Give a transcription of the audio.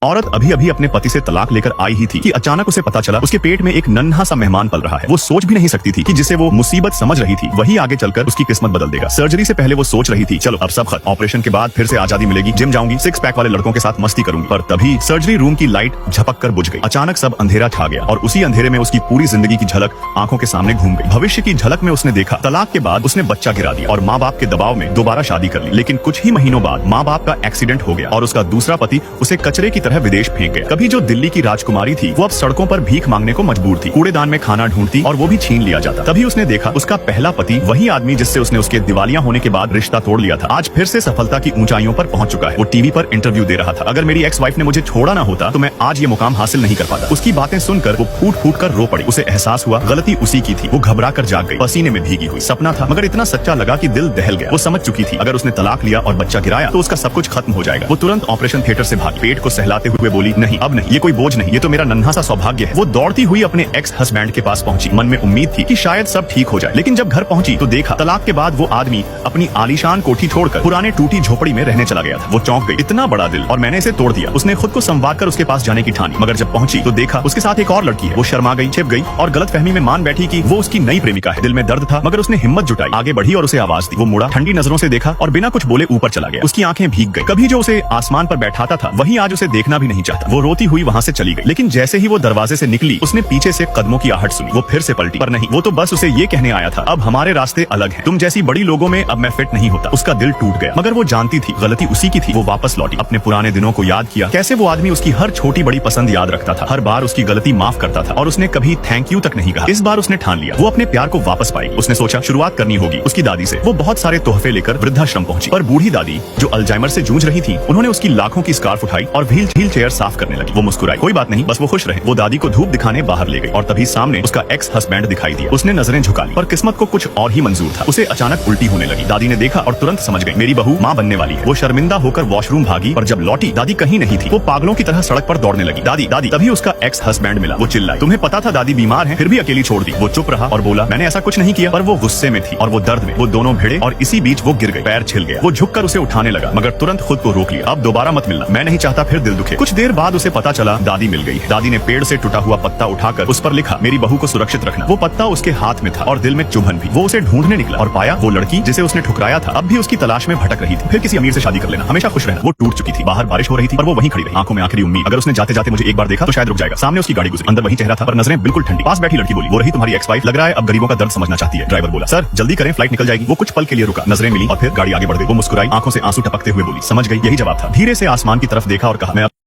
औरत अभी अभी अपने पति से तलाक लेकर आई ही थी कि अचानक उसे पता चला उसके पेट में एक नन्हा सा मेहमान पल रहा है। वो सोच भी नहीं सकती थी कि जिसे वो मुसीबत समझ रही थी वही आगे चलकर उसकी किस्मत बदल देगा। सर्जरी से पहले वो सोच रही थी चलो अब सब खत्म, ऑपरेशन के बाद फिर से आजादी मिलेगी, जिम जाऊंगी, सिक्स पैक वाले लड़कों के साथ मस्ती करूंगी। पर तभी सर्जरी रूम की लाइट झपक कर बुझ गई। अचानक सब अंधेरा छा गया और उसी अंधेरे में उसकी पूरी जिंदगी की झलक आंखों के सामने घूम गई। भविष्य की झलक में उसने देखा तलाक के बाद उसने बच्चा गिरा दिया और माँ बाप के दबाव में दोबारा शादी कर ली। लेकिन कुछ ही महीनों बाद माँ बाप का एक्सीडेंट हो गया और उसका दूसरा पति उसे कचरे की तरह विदेश फेंक गया। कभी जो दिल्ली की राजकुमारी थी वो अब सड़कों पर भीख मांगने को मजबूर थी, कूड़ेदान में खाना ढूंढती और वो भी छीन लिया जाता। तभी उसने देखा उसका पहला पति, वही आदमी जिससे उसने उसके दिवालिया होने के बाद रिश्ता तोड़ लिया था, आज फिर से सफलता की ऊंचाइयों पर पहुंच चुका है। वो टीवी पर इंटरव्यू दे रहा था, अगर मेरी एक्स वाइफ ने मुझे छोड़ा ना होता तो मैं आज ये मुकाम हासिल नहीं कर पाता। उसकी बातें सुनकर वो फूट फूट कर रो पड़ी। उसे एहसास हुआ गलती उसी की थी। वो घबरा कर जाग गई, पसीने में भीगी हुई। सपना था मगर इतना सच्चा लगा कि दिल दहल गया। वो समझ चुकी थी अगर उसने तलाक लिया और बच्चा गिराया तो उसका सब कुछ खत्म हो जाएगा। वो तुरंत ऑपरेशन थिएटर से भागी, पेट को सहलाते हुए बोली नहीं अब नहीं, ये कोई बोझ नहीं, ये तो मेरा नन्हा सा सौभाग्य है। वो दौड़ती हुई अपने एक्स हस्बैंड के पास पहुंची। मन में उम्मीद थी कि शायद सब ठीक हो जाए, लेकिन जब घर पहुंची तो देखा तलाक के बाद वो आदमी अपनी आलीशान कोठी छोड़कर पुराने टूटी झोपड़ी में रहने चला गया था। वो चौंक गई, इतना बड़ा दिल और मैंने इसे तोड़ दिया। उसने खुद को संवार कर उसके पास जाने की ठानी, मगर जब पहुंची तो देखा उसके साथ एक और लड़की है। वो शर्मा गई, छिप गई और गलतफहमी में मान बैठी कि वो उसकी नई प्रेमिका है। दिल में दर्द था मगर उसने हिम्मत जुटाई, आगे बढ़ी और उसे आवाज दी। वो मुड़ा, ठंडी नजरों से देखा और बिना कुछ बोले ऊपर चला गया। उसकी आंखें भीग गई। कभी जो उसे आसमान पर बैठाता था वही आज उसे देखना भी नहीं चाहता। वो रोती हुई वहां से चली गई, लेकिन जैसे ही वो दरवाजे से निकली उसने पीछे से कदमों की आहट सुनी। वो फिर से पलटी, पर नहीं, वो तो बस उसे ये कहने आया था अब हमारे रास्ते अलग हैं। तुम जैसी बड़ी लोगों में अब मैं फिट नहीं होता। उसका दिल टूट गया, मगर वो जानती थी गलती उसी की थी। वो वापस लौटी, अपने पुराने दिनों को याद किया, कैसे वो आदमी उसकी हर छोटी बड़ी पसंद याद रखता था, हर बार उसकी गलती माफ करता था और उसने कभी थैंक यू तक नहीं कहा। इस बार उसने ठान लिया वो अपने प्यार को वापस पाएगी। उसने सोचा शुरुआत करनी होगी उसकी दादी से। वो बहुत सारे तोहफे लेकर वृद्धाश्रम पहुंची, पर बूढ़ी दादी जो अल्जाइमर से जूझ रही थी उन्होंने उसकी लाखों की स्कार्फ उठाई और व्हील चेयर साफ करने लगी। वो मुस्कुराई, कोई बात नहीं, बस वो खुश रहे। वो दादी को धूप दिखाने बाहर ले गई और तभी सामने उसका एक्स हस्बैंड दिखाई दिया। उसने नजरें झुका ली, पर किस्मत को कुछ और ही मंजूर था। उसे अचानक उल्टी होने लगी। दादी ने देखा और तुरंत समझ गई मेरी बहू माँ बनने वाली है। वो शर्मिंदा होकर वॉशरूम भागी, पर जब लौटी दादी कहीं नहीं थी। वो पागलों की तरह सड़क पर दौड़ने लगी, दादी दादी। तभी उसका एक्स हस्बैंड मिला। वो चिल्लाई, तुम्हें पता था दादी बीमार है, फिर भी अकेली छोड़ दी। वो चुप रहा और बोला मैंने ऐसा कुछ नहीं किया, पर वो गुस्से में थी और वो दर्द में। वो दोनों भिड़े और इसी बीच वो गिर गई, पैर छिल गया। वो झुककर उसे उठाने लगा, मगर तुरंत खुद को रोक लिया, अब दोबारा मत मिलना, मैं नहीं चाहता फिर दिल दुखे। कुछ देर बाद उसे पता चला दादी मिल गई है। दादी ने पेड़ से टूटा हुआ पत्ता उठाकर उस पर लिखा मेरी बहू को सुरक्षित रखना। वो पत्ता उसके हाथ में था और दिल में चुभन भी। वो उसे ढूंढने निकला और पाया वो लड़की जिसे उसने ठुकराया था अब भी उसकी तलाश में भटक रही थी। फिर किसी अमीर से शादी कर लेना, हमेशा खुश रहना। वो टूट चुकी थी। बाहर बारिश हो रही थी पर वो वहीं खड़ी रही, आंखों में आखिरी उम्मीद, अगर उसने जाते जाते मुझे एक बार देखा तो शायद रुक जाएगा। सामने उसकी गाड़ी गुजरी, अंदर वही चेहरा था पर नजरें बिल्कुल ठंडी। पास बैठी लड़की बोली वो रही तुम्हारी एक्स वाइफ, लग रहा है अब गरीबों का दर्द समझना चाहती है। ड्राइवर बोला सर जल्दी करें फ्लाइट निकल जाएगी। वो कुछ पल के लिए रुका, नजरें मिली और फिर गाड़ी आगे बढ़ गई। वो मुस्कुराई, आंखों से आंसू टपकते हुए बोली समझ गई, यही जवाब था। धीरे से आसमान की तरफ देखा और कहा मैं